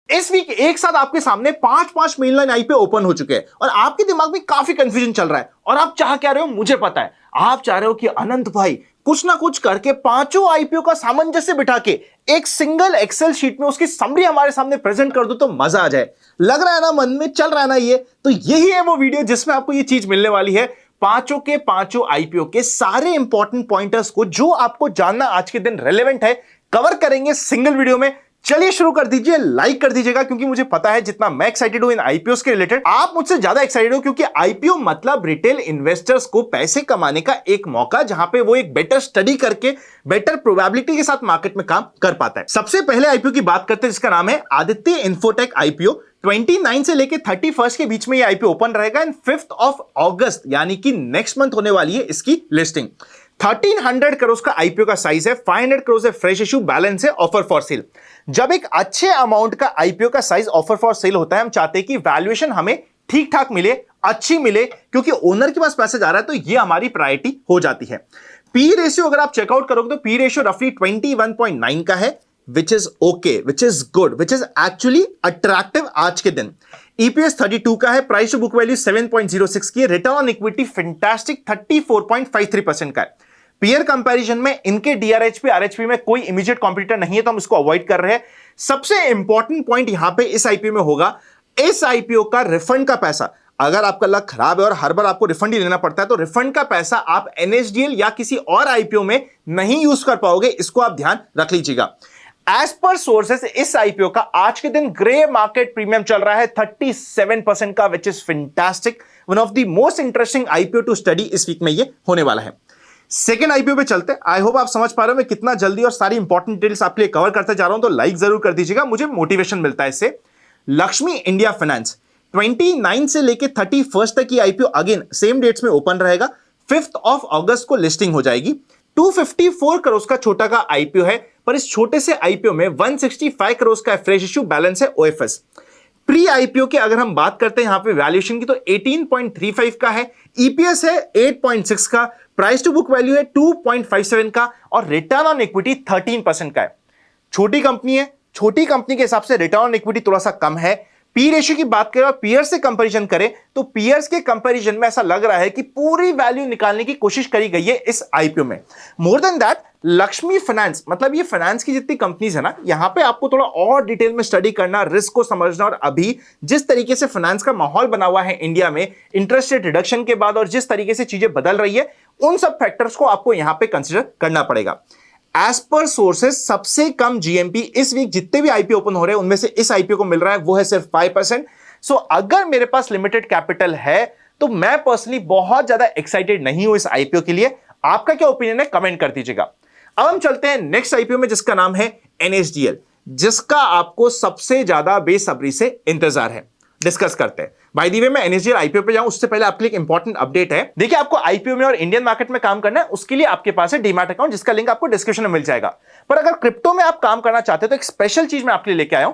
इस वीक एक साथ आपके सामने 5-5 मेनलाइन आईपीओ ओपन हो चुके हैं और आपके दिमाग में काफी कंफ्यूजन चल रहा है और आप चाह क्या रहे हो मुझे पता है। आप चाह रहे हो कि अनंत भाई कुछ ना कुछ करके पांचों आईपीओ का सामंजस्य बिठा के एक सिंगल एक्सेल शीट में उसकी समरी हमारे सामने प्रेजेंट कर दो तो मजा आ जाए। लग रहा है ना, मन में चल रहा है ना ये, तो यही है वो वीडियो जिसमें आपको ये चीज मिलने वाली है। पांचों के पांचों आईपीओ के सारे इंपॉर्टेंट पॉइंटर्स को जो आपको जानना आज के दिन रेलेवेंट है कवर करेंगे सिंगल वीडियो में। चलिए शुरू कर दीजिए, लाइक कर दीजिएगा क्योंकि मुझे पता है जितना मैं एक्साइटेड हूं इन आईपीओस के रिलेटेड आप मुझसे ज्यादा एक्साइटेड हो, क्योंकि आईपीओ मतलब रिटेल इन्वेस्टर्स को पैसे कमाने का एक मौका जहां पे वो एक बेटर स्टडी करके बेटर प्रोबेबिलिटी के साथ मार्केट में काम कर पाता है। सबसे पहले आईपीओ की बात करते हैं जिसका नाम है आदित्य इंफोटेक आईपीओ। 29 से लेके 31 के बीच में ये आईपीओ ओपन रहेगा एंड 5th ऑफ अगस्त यानी कि नेक्स्ट मंथ होने वाली है इसकी लिस्टिंग। 1300 करोड़ का आईपीओ का साइज है, 500 करोड़ है फ्रेश इशू, बैलेंस है ऑफर फॉर सेल। जब एक अच्छे अमाउंट का आईपीओ का साइज ऑफर फॉर सेल होता है हम चाहते हैं कि वैल्यूएशन हमें ठीक ठाक मिले, अच्छी मिले, क्योंकि ओनर के पास पैसे जा रहा है तो ये हमारी प्रायोरिटी हो जाती है। पी रेशियो अगर आप चेकआउट करोगे तो पी रेशियो रफली 21.9 का है, which is okay, which is good, which is actually attractive आज के दिन। ईपीएस 32 का है, प्राइस टू बुक वैल्यू 7.06 की है, रिटर्न ऑन इक्विटी फैंटास्टिक 34.53% का है। पीयर कंपैरिजन में इनके डीआरएचपी आरएचपी में कोई इमीडिएट कॉम्पिटिटर नहीं है तो हम इसको अवॉइड कर रहे हैं। सबसे इंपॉर्टेंट पॉइंट यहां पे इस आईपीओ में होगा, इस आईपीओ का रिफंड का पैसा, अगर आपका लक खराब है और हर बार आपको रिफंड ही लेना पड़ता है तो रिफंड का पैसा आप एनएसडीएल या किसी और आईपीओ में नहीं यूज कर पाओगे, इसको आप ध्यान रख लीजिएगा। एज पर सोर्सेस इस आईपीओ का आज के दिन ग्रे मार्केट प्रीमियम चल रहा है 37% का, which is fantastic, one of the most interesting IPO to study इस वीक में ये होने वाला है। सेकेंड आईपीओ पे चलते हैं। आई होप आप समझ पा रहे हो मैं कितना जल्दी और सारी इंपॉर्टेंट डिटेल्स आपके लिए कवर करते जा रहा हूं, तो लाइक जरूर कर दीजिएगा, मुझे मोटिवेशन मिलता है इससे। लक्ष्मी इंडिया फाइनेंस 29 से लेके 31 तक की आईपीओ अगेन सेम डेट्स में ओपन रहेगा, 5th ऑफ अगस्त को लिस्टिंग हो जाएगी। 254 करोड़ का छोटा का आईपीओ है, पर इस छोटे से आईपीओ में 165 करोड़ का फ्रेश इशू, बैलेंस है ओएफएस। प्री आईपीओ के अगर हम बात करते हैं यहां पे वैल्यूएशन की तो 18.35 का है, ईपीएस है 8.6 का, प्राइस टू बुक वैल्यू है 2.57 का और रिटर्न ऑन इक्विटी 13% का है। छोटी कंपनी है, छोटी कंपनी के हिसाब से रिटर्न ऑन इक्विटी थोड़ा सा कम है। पी रेशियो की बात करें और पीयर्स से कंपैरिजन करें तो पीयर्स के कंपैरिजन में ऐसा लग रहा है कि पूरी वैल्यू निकालने की कोशिश करी गई है इस आईपीओ में। More than that, Lakshmi finance मतलब ये फाइनेंस की जितनी कंपनीज है ना, यहां पे आपको थोड़ा और डिटेल में स्टडी करना, रिस्क को समझना, और अभी जिस तरीके से फाइनेंस का माहौल बना हुआ है इंडिया में इंटरेस्ट रेट रिडक्शन के बाद और जिस तरीके से चीजें बदल रही है, उन सब फैक्टर्स को आपको यहां पे कंसिडर करना पड़ेगा। एज पर सोर्सेस सबसे कम जीएमपी इस वीक जितने भी आईपीओ ओपन हो रहे हैं उनमें से इस आईपीओ को मिल रहा है वो है सिर्फ 5%। सो अगर मेरे पास लिमिटेड कैपिटल है तो मैं पर्सनली बहुत ज्यादा एक्साइटेड नहीं हूं इस आईपीओ के लिए। आपका क्या ओपिनियन है कमेंट कर दीजिएगा। अब हम चलते हैं नेक्स्ट आईपीओ में जिसका नाम है एनएसडीएल, जिसका आपको सबसे ज्यादा बेसब्री से इंतजार है। डिस्कस करते हैं। बाय द वे मैं एनएसडीएल आईपीओ पे जाऊं उससे पहले आपके लिए एक इंपॉर्टेंट अपडेट है। देखिए, आपको आईपीओ में और इंडियन मार्केट में काम करना है, उसके लिए आपके पास है डीमैट अकाउंट जिसका लिंक आपको डिस्क्रिप्शन में मिल जाएगा। पर अगर क्रिप्टो में आप काम करना चाहते हो तो एक स्पेशल चीज मैं आपके लिए लेके आया हूं।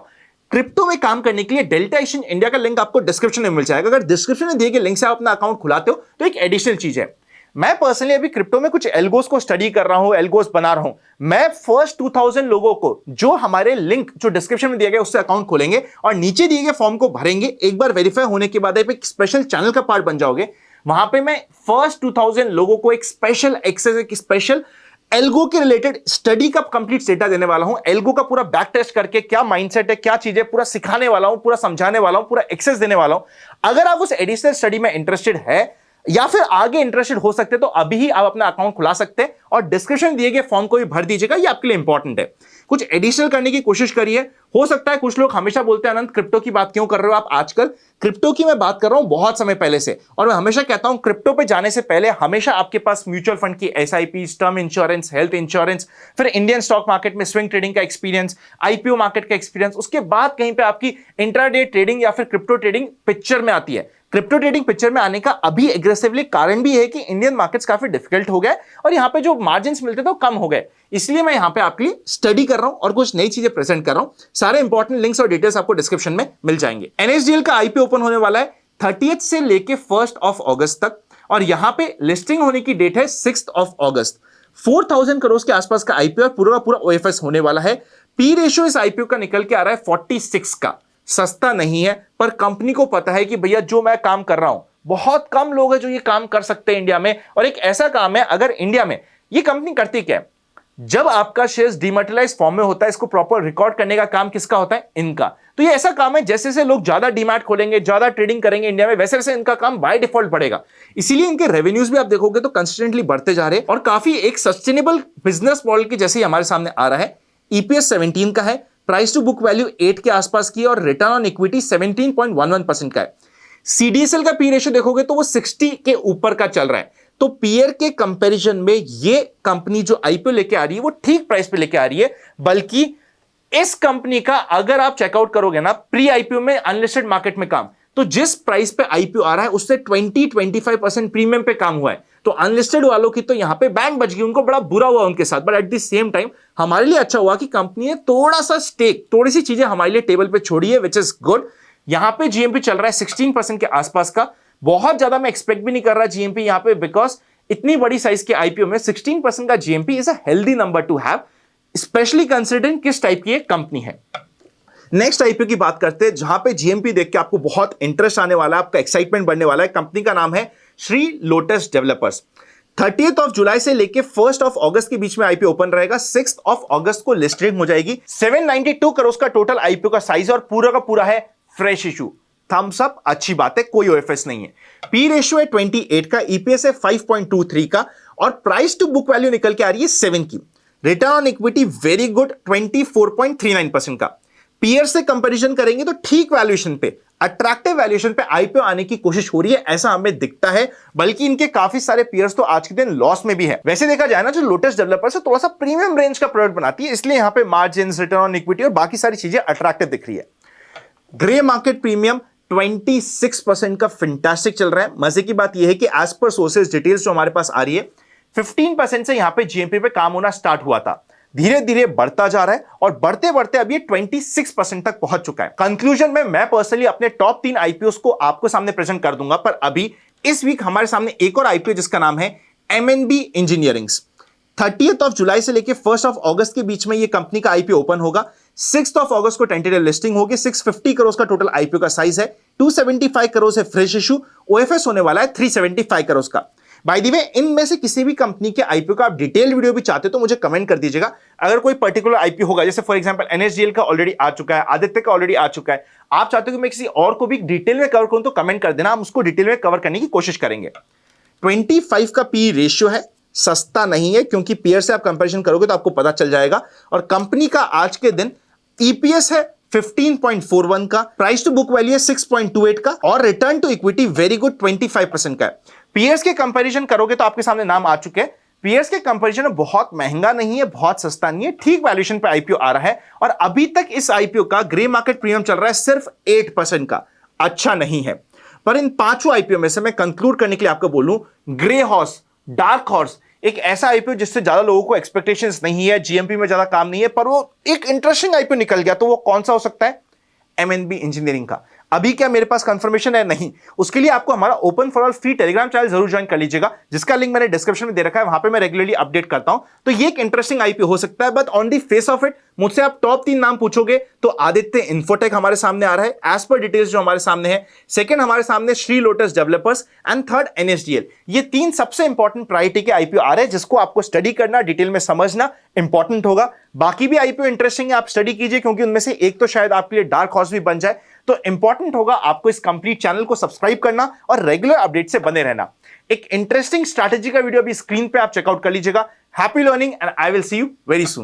क्रिप्टो में काम करने के लिए डेल्टा एक्सचेंज इंडिया का लिंक आपको डिस्क्रिप्शन में मिल जाएगा। अगर डिस्क्रिप्शन में दिए गए लिंक से आप अपना अकाउंट खुलाते हो तो एक एडिशनल चीज है, मैं पर्सनली अभी क्रिप्टो में कुछ एल्गोस को स्टडी कर रहा हूं, एल्गोस बना रहा हूं। मैं फर्स्ट 2000 लोगों को जो हमारे लिंक जो डिस्क्रिप्शन में दिया गया उससे अकाउंट खोलेंगे और नीचे दिए गए फॉर्म को भरेंगे। एक बार वेरीफाई होने के बाद आप एक स्पेशल चैनल का पार्ट बन जाओगे। वहां पे मैं फर्स्ट 2000 लोगों को एक स्पेशल एक्सेस, एक स्पेशल एल्गो के रिलेटेड स्टडी का कंप्लीट डेटा देने वाला हूं। एल्गो का पूरा बैक टेस्ट करके क्या माइंडसेट है, क्या चीजें, पूरा सिखाने वाला हूं, पूरा समझाने वाला हूं, पूरा एक्सेस देने वाला हूं। अगर आप उस एडिशनल स्टडी में इंटरेस्टेड है या फिर आगे इंटरेस्टेड हो सकते तो अभी ही आप अपना अकाउंट खुला सकते हैं और डिस्क्रिप्शन दिए गए फॉर्म को भी भर दीजिएगा, ये आपके लिए इंपॉर्टेंट है। कुछ एडिशनल करने की कोशिश करिए। हो सकता है कुछ लोग हमेशा बोलते हैं अनंत क्रिप्टो की बात क्यों कर रहे हो आप आजकल। क्रिप्टो की मैं बात कर रहा हूं बहुत समय पहले से, और मैं हमेशा कहता हूं क्रिप्टो पे जाने से पहले हमेशा आपके पास म्यूचुअल फंड की SIP, term insurance, health insurance, फिर इंडियन स्टॉक मार्केट में स्विंग ट्रेडिंग का एक्सपीरियंस, आईपीओ मार्केट का एक्सपीरियंस, उसके बाद कहीं पे आपकी इंट्राडे ट्रेडिंग या फिर क्रिप्टो ट्रेडिंग पिक्चर में आती है। क्रिप्टो ट्रेडिंग पिक्चर में आने का अभी एग्रेसिवली कारण भी है कि इंडियन मार्केट्स काफी डिफिकल्ट हो गए और यहां पे जो मार्जिन्स मिलते थे वो कम हो गए। इसलिए मैं यहां पे आपके लिए स्टडी कर रहा हूं और कुछ नई चीजें प्रेजेंट कर रहा हूं। सारे इंपॉर्टेंट लिंक्स और डिटेल्स आपको डिस्क्रिप्शन में मिल जाएंगे। एनएसडीएल का आईपीओ ओपन होने वाला है 30th से लेके 1st ऑफ अगस्त तक, और यहां पे लिस्टिंग होने की डेट है 6th ऑफ अगस्त। 4000 करोड़ के आसपास का आईपीओ पूरा पूरा ओएफएस होने वाला है। पी रेशियो इस आईपीओ का निकल के आ रहा है 46 का। सस्ता नहीं है, पर कंपनी को पता है कि भैया जो मैं काम कर रहा हूं, बहुत कम लोग हैं जो ये काम कर सकते हैं इंडिया में, और एक ऐसा काम है अगर इंडिया में ये कंपनी करती क्या है, जब आपका शेयर्स डिमैटेरियलाइज फॉर्म में होता है, इसको प्रॉपर रिकॉर्ड करने का काम किसका होता है? इनका। तो ये ऐसा काम है जैसे जैसे लोग ज्यादा डीमैट खोलेंगे, ज्यादा ट्रेडिंग करेंगे इंडिया में, वैसे वैसे इनका काम बाय डिफॉल्ट बढ़ेगा। इसीलिए इनके रेवेन्यूज भी आप देखोगे तो कंसिस्टेंटली बढ़ते जा रहे हैं और काफी एक सस्टेनेबल बिजनेस मॉडल की जैसे ही हमारे सामने आ रहा है। ईपीएस 17 का है, प्राइस टू बुक वैल्यू 8 के आसपास की है और रिटर्न ऑन इक्विटी 17.11% का है। सीडीएसएल का पी रेशियो देखोगे तो वो 60 के ऊपर का चल रहा है। तो पीयर के कंपैरिजन में ये कंपनी जो आईपीओ लेके आ रही है वो ठीक प्राइस पे लेके आ रही है, बल्कि इस कंपनी का अगर आप चेकआउट करोगे ना प्री आईपीओ में अनलिस्टेड मार्केट में काम, तो जिस प्राइस पे आईपीओ आ रहा है उससे 20-25% प्रीमियम पे काम हुआ है। तो अनलिस्टेड वालों की तो यहां पे बैंक बच गई, उनको बड़ा बुरा हुआ उनके साथ, but at the same time हमारे लिए अच्छा हुआ कि कंपनी ने थोड़ा सा स्टेक, थोड़ी सी चीजें हमारे लिए टेबल पे छोड़ी है, विच इज गुड। यहां पे जीएमपी चल रहा है 16% के आसपास का, बहुत ज्यादा मैं एक्सपेक्ट भी नहीं कर रहा जीएमपी यहां पे, बिकॉज इतनी बड़ी साइज के आईपीओ में 16% का GMP is a healthy number two have, specially considering किस टाइप की एक कंपनी है। नेक्स्ट आईपीओ की बात करते हैं जहां पे जीएमपी देख के आपको बहुत इंटरेस्ट आने वाला है, आपका एक्साइटमेंट बढ़ने वाला है। कंपनी का नाम है Shri lotus developers. 30th of July से लेके 1st ऑफ अगस्त के बीच में आईपीओ ओपन रहेगा। 6th ऑफ अगस्त को लिस्टिंग हो जाएगी। 792 करोड़ का टोटल आईपीओ का साइज और पूरा का पूरा है फ्रेश इशू। थम्स अप, अच्छी बात है, कोई ओएफएस नहीं है। पी रेशियो है 28 का, ईपीएस है 5.23 का और प्राइस टू बुक वैल्यू निकल के आ रही है 7 की। Return on equity very good 24.39% का। पीयर से कंपैरिजन करेंगे तो ठीक वैल्यूएशन पे, अट्रैक्टिव वैल्यूएशन पे आईपीओ आने की कोशिश हो रही है, ऐसा हमें दिखता है। बल्कि इनके काफी सारे पीयर्स तो आज के दिन लॉस में भी है। वैसे देखा जाए ना, जो लोटस डेवलपर्स है थोड़ा सा प्रीमियम रेंज का प्रोडक्ट बनाती है, इसलिए यहां पे मार्जिन, रिटर्न ऑन इक्विटी और बाकी सारी चीजें अट्रैक्टिव दिख रही है। ग्रे मार्केट प्रीमियम 26% का फैंटास्टिक चल रहा है। मजे की बात यह है कि एज पर सोर्सेज डिटेल्स जो हमारे पास आ रही है, 15% से यहां पे जीएमपी पे काम होना स्टार्ट हुआ था, धीरे धीरे बढ़ता जा रहा है और बढ़ते बढ़ते अब ये 26% तक पहुंच चुका है। कंक्लूजन में मैं पर्सनली अपने टॉप 3 आईपीओस को आपको सामने प्रेजेंट कर दूंगा, पर अभी इस वीक हमारे सामने एक और आईपीओ जिसका नाम है एमएनबी इंजीनियरिंग्स। 30th ऑफ जुलाई से लेके 1st ऑफ अगस्त के बीच में ये कंपनी का आईपीओ ओपन होगा। 6th ऑफ अगस्त को टेंटेटिव लिस्टिंग होगी। 650 करोड़ का टोटल आईपीओ का साइज है। 275 करोड़ है फ्रेश इशू। ओएफएस होने वाला है 375 करोड़ का। बाय द वे, इनमें से किसी भी कंपनी के आईपीओ का आप डिटेल वीडियो भी चाहते हो तो मुझे कमेंट कर दीजिएगा। अगर कोई पर्टिकुलर आईपीओ होगा, जैसे फॉर एग्जांपल एनएसडीएल का ऑलरेडी आ चुका है, आदित्य का ऑलरेडी आ चुका है, आप चाहते हो कि मैं किसी और को भी डिटेल में कवर करूं तो कमेंट कर देना, हम उसको डिटेल में कवर करने की कोशिश करेंगे। 25 का पी रेशियो है, सस्ता नहीं है, क्योंकि पीयर से आप कंपैरिजन करोगे तो आपको पता चल जाएगा। और कंपनी का आज के दिन ईपीएस है 15.41 का, प्राइस टू बुक वैल्यू है 6.28 का और return to equity very good 25% का है। पीएस के कंपैरिजन करोगे तो आपके सामने नाम आ चुके हैं। पीएस के कंपैरिजन में बहुत महंगा नहीं है, बहुत सस्ता नहीं है, ठीक वैल्यूएशन पे आईपीओ आ रहा है और अभी तक इस आईपीओ का ग्रे मार्केट प्रीमियम चल रहा है सिर्फ 8% का। अच्छा नहीं है, पर इन 5 आईपीओ में से मैं कंक्लूड करने के लिए आपको बोलूं, ग्रे हॉर्स, डार्क हॉर्स, एक ऐसा आईपीओ जिससे ज्यादा लोगों को एक्सपेक्टेशंस नहीं है, जीएमपी में ज्यादा काम नहीं है, पर वो एक इंटरेस्टिंग आईपीओ निकल गया, तो वो कौन सा हो सकता है? एमएनबी इंजीनियरिंग का। अभी क्या मेरे पास कंफर्मेशन है? नहीं। उसके लिए आपको हमारा open for all free Telegram channel जरूर ज्वाइन कर लीजिएगा, जिसका लिंक मैंने डिस्क्रिप्शन में दे रखा है, वहां पे मैं रेगुलरली अपडेट करता हूं। तो ये एक इंटरेस्टिंग आईपीओ हो सकता है, but on the face of it मुझसे आप टॉप 3 नाम पूछोगे तो आदित्य इंफोटेक हमारे सामने आ रहा है एज पर डिटेल्स जो हमारे सामने है। सेकंड हमारे सामने Shri lotus developers and third NSDL. ये 3 सबसे इंपॉर्टेंट प्रायोरिटी के आईपीओ आ रहे हैं, जिसको आपको स्टडी करना, डिटेल में समझना इंपॉर्टेंट होगा। बाकी भी आईपीओ इंटरेस्टिंग है, आप स्टडी कीजिए, क्योंकि उनमें से एक तो शायद आपके लिए डार्क हॉर्स भी बन जाए। तो इंपॉर्टेंट होगा आपको इस कंप्लीट चैनल को सब्सक्राइब करना और रेगुलर अपडेट से बने रहना। एक इंटरेस्टिंग स्ट्रैटेजी का वीडियो अभी स्क्रीन पे आप चेकआउट कर लीजिएगा। Happy learning and I will see you very soon.